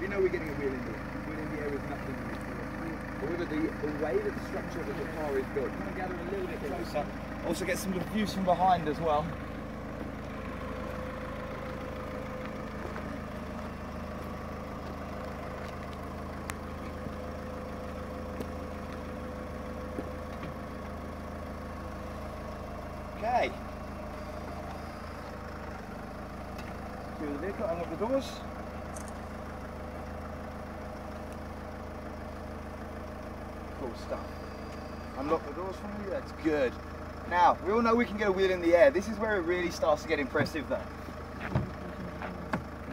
You know we're getting a wheel in the air. Wheel in the air with nothing in it. However, the way that the structure of the car is built, kind of gather a little bit closer. Also get some views from behind as well. Okay. Secure the vehicle, unlock the doors. Cool stuff. Unlock the doors for me, that's good. Now, we all know we can get a wheel in the air. This is where it really starts to get impressive though.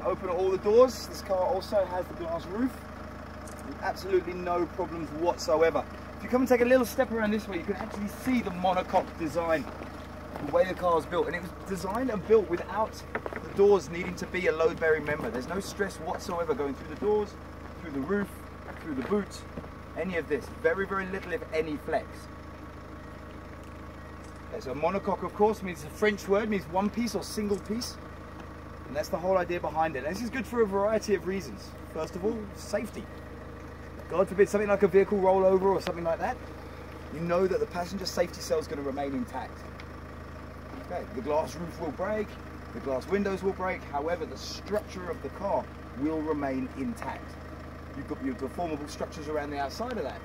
Open all the doors. This car also has the glass roof. Absolutely no problems whatsoever. If you come and take a little step around this way, you can actually see the monocoque design, the way the car is built. And it was designed and built without the doors needing to be a load-bearing member. There's no stress whatsoever going through the doors, through the roof, through the boot, any of this. Very, very little, if any, flex. Okay, so monocoque, of course, means a French word, means one piece or single piece. And that's the whole idea behind it. And this is good for a variety of reasons. First of all, safety. God forbid something like a vehicle rollover or something like that, you know that the passenger safety cell is going to remain intact. Okay, the glass roof will break, the glass windows will break, however the structure of the car will remain intact. You've got your deformable structures around the outside of that.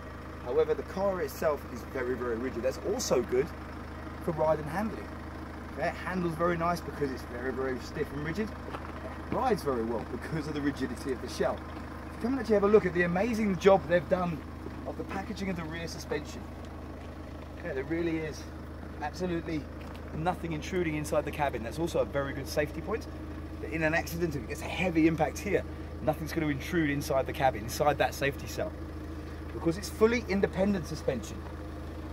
However, the car itself is very, very rigid. That's also good for ride and handling. Okay, it handles very nice because it's very, very stiff and rigid. It rides very well because of the rigidity of the shell. Come and actually have a look at the amazing job they've done of the packaging of the rear suspension. Okay, there really is absolutely nothing intruding inside the cabin. That's also a very good safety point. In an accident, if it gets a heavy impact here, nothing's going to intrude inside the cabin, inside that safety cell. Because it's fully independent suspension.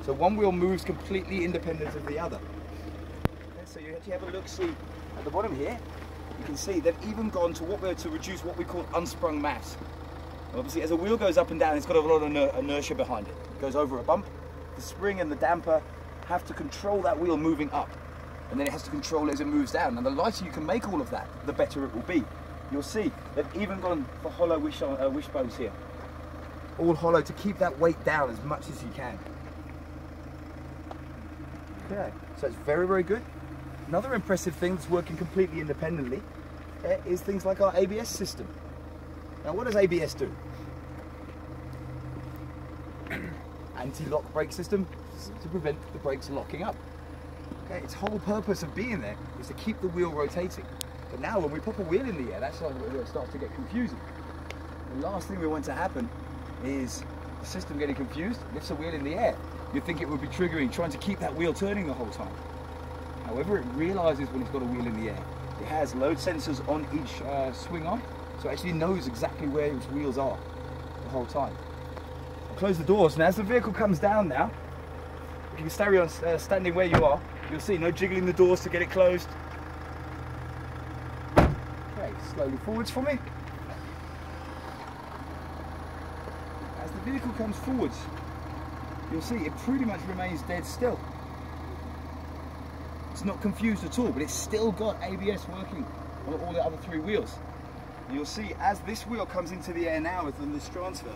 So one wheel moves completely independent of the other. Okay, so you actually have a look, see at the bottom here, you can see they've even gone to reduce what we call unsprung mass. Obviously, as a wheel goes up and down, it's got a lot of inertia behind it. It goes over a bump. The spring and the damper have to control that wheel moving up, and then it has to control it as it moves down. And the lighter you can make all of that, the better it will be. You'll see they've even gone for hollow wishbones here, all hollow to keep that weight down as much as you can. Okay, so it's very, very good. Another impressive thing that's working completely independently is things like our ABS system. Now, what does ABS do? Anti-lock brake system to prevent the brakes locking up. Okay, its whole purpose of being there is to keep the wheel rotating. But now when we pop a wheel in the air, that's where it starts to get confusing. The last thing we want to happen is the system getting confused, lifts a wheel in the air. You'd think it would be triggering, trying to keep that wheel turning the whole time. However, it realizes when it's got a wheel in the air. It has load sensors on each swing arm, so it actually knows exactly where its wheels are the whole time. I'll close the doors, and as the vehicle comes down now, if you can stay on standing where you are, you'll see no jiggling the doors to get it closed. Okay, slowly forwards for me. As the vehicle comes forwards, you'll see it pretty much remains dead still. It's not confused at all, but it's still got ABS working on all the other three wheels. And you'll see as this wheel comes into the air now with this transfer,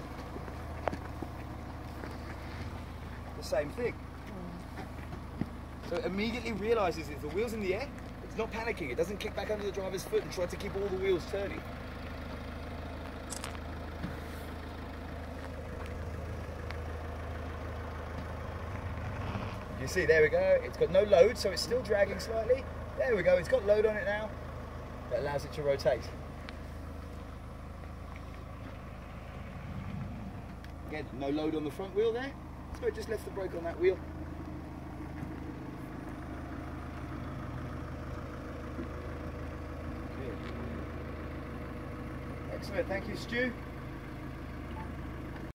the same thing. So it immediately realizes if the wheel's in the air, it's not panicking. It doesn't kick back under the driver's foot and try to keep all the wheels turning. You see, there we go, it's got no load, so it's still dragging slightly. There we go, it's got load on it now. That allows it to rotate. Again, no load on the front wheel there, so it just left the brake on that wheel. Excellent, thank you, Stu.